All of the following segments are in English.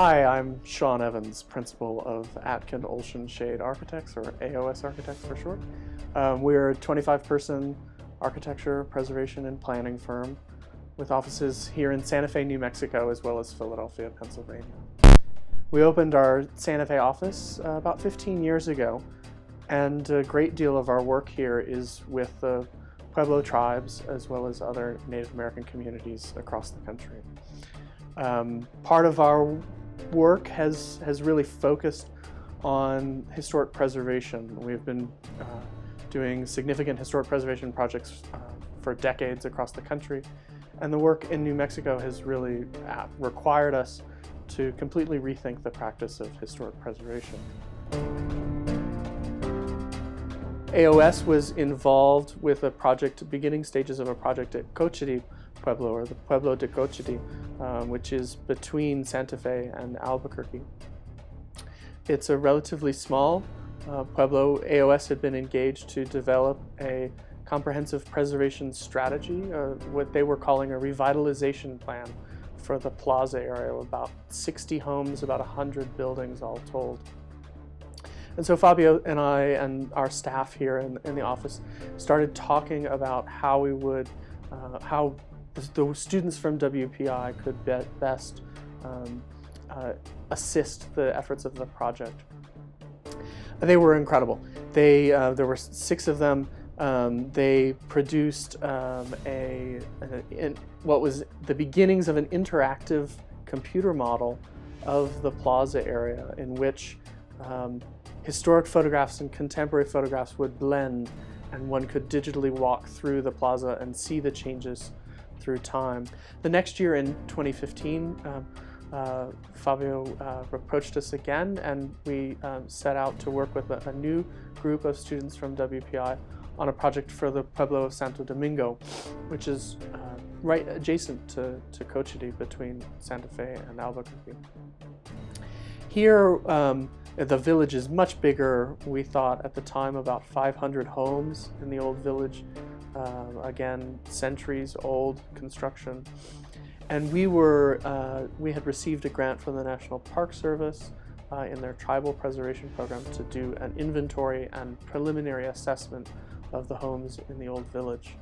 Hi, I'm Shawn Evans, principal of Atkin Olshan Shade Architects, or AOS Architects for short. We're a 25-person architecture, preservation, and planning firm with offices here in Santa Fe, New Mexico, as well as Philadelphia, Pennsylvania. We opened our Santa Fe office about 15 years ago, and a great deal of our work here is with the Pueblo tribes as well as other Native American communities across the country. Part of our work has really focused on historic preservation. We've been doing significant historic preservation projects for decades across the country, and the work in New Mexico has really required us to completely rethink the practice of historic preservation. AOS was involved with a project, beginning stages of a project at Cochiti Pueblo, or the Pueblo de Cochiti, which is between Santa Fe and Albuquerque. It's a relatively small pueblo. AOS had been engaged to develop a comprehensive preservation strategy, what they were calling a revitalization plan for the plaza area, about 60 homes, about 100 buildings all told. And so Fabio and I and our staff here in the office started talking about how we would, how the students from WPI could best assist the efforts of the project. They were incredible. There were 6 of them. They produced what was the beginnings of an interactive computer model of the plaza area, in which historic photographs and contemporary photographs would blend, and one could digitally walk through the plaza and see the changes through time. The next year, in 2015, Fabio approached us again, and we set out to work with a new group of students from WPI on a project for the Pueblo of Santo Domingo, which is right adjacent to Cochiti, between Santa Fe and Albuquerque. Here, the village is much bigger. We thought at the time about 500 homes in the old village. Again, centuries old construction. And we had received a grant from the National Park Service in their tribal preservation program to do an inventory and preliminary assessment of the homes in the old village.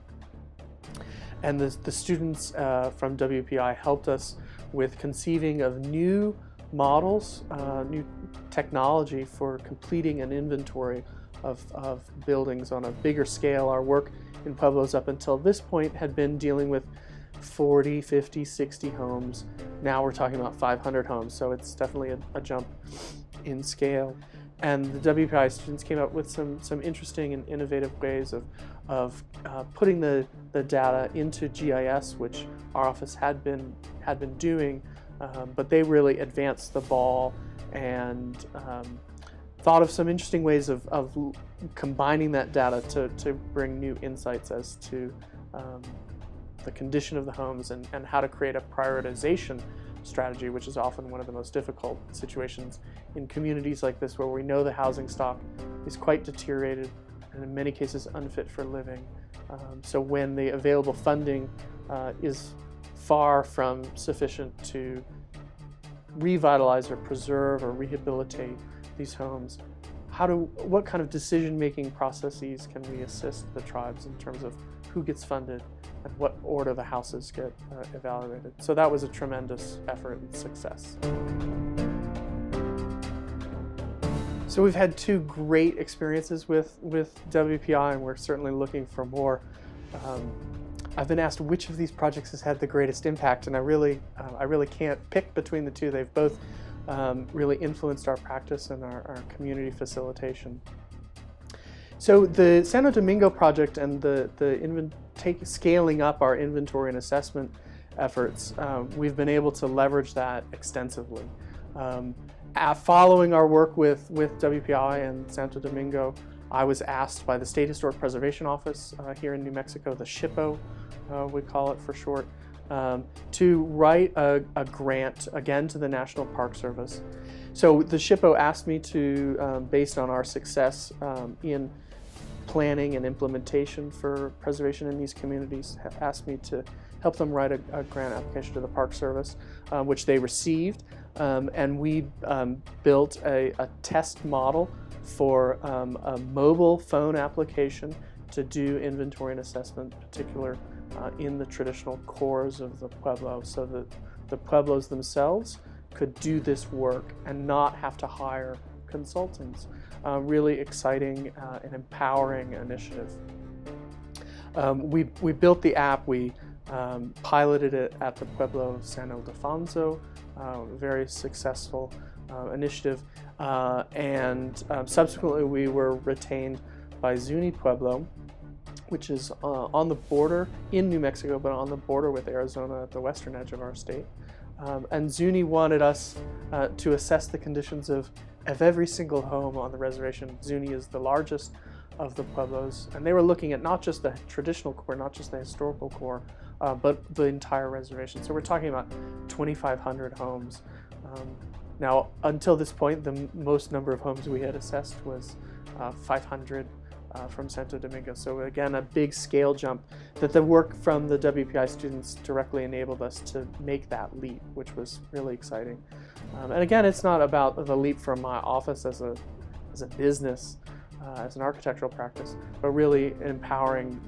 And the students from WPI helped us with conceiving of new models, new technology for completing an inventory of buildings on a bigger scale. Our work in Pueblos up until this point had been dealing with 40, 50, 60 homes. Now we're talking about 500 homes, so it's definitely a jump in scale. And the WPI students came up with some interesting and innovative ways of putting the data into GIS, which our office had been doing, but they really advanced the ball and thought of some interesting ways of combining that data to bring new insights as to the condition of the homes and how to create a prioritization strategy, which is often one of the most difficult situations in communities like this, where we know the housing stock is quite deteriorated and in many cases unfit for living. So when the available funding is far from sufficient to revitalize or preserve or rehabilitate these homes, what kind of decision-making processes can we assist the tribes in terms of who gets funded and what order the houses get evaluated? So that was a tremendous effort and success. So we've had 2 great experiences with WPI, and we're certainly looking for more. I've been asked which of these projects has had the greatest impact, and I really can't pick between the 2. They've both really influenced our practice and our community facilitation. So the Santo Domingo project and scaling up our inventory and assessment efforts, we've been able to leverage that extensively. Following our work with WPI and Santo Domingo, I was asked by the State Historic Preservation Office here in New Mexico, the SHPO, we call it for short, to write a grant, again, to the National Park Service. So the SHPO asked me to, based on our success in planning and implementation for preservation in these communities, have asked me to help them write a grant application to the Park Service, which they received. And we built a test model for a mobile phone application to do inventory and assessment, particular in the traditional cores of the Pueblo, so that the Pueblos themselves could do this work and not have to hire consultants. Really exciting and empowering initiative. We built the app, we piloted it at the Pueblo of San Ildefonso, very successful initiative, and subsequently we were retained by Zuni Pueblo, which is on the border in New Mexico, but on the border with Arizona at the western edge of our state. And Zuni wanted us to assess the conditions of every single home on the reservation. Zuni is the largest of the Pueblos, and they were looking at not just the traditional core, not just the historical core, but the entire reservation. So we're talking about 2,500 homes. Now, until this point, the most number of homes we had assessed was 500 from Santo Domingo. So again, a big scale jump that the work from the WPI students directly enabled us to make that leap, which was really exciting. And again, it's not about the leap from my office as a business, as an architectural practice, but really empowering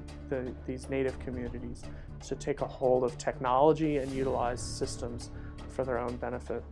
these native communities to take a hold of technology and utilize systems for their own benefit.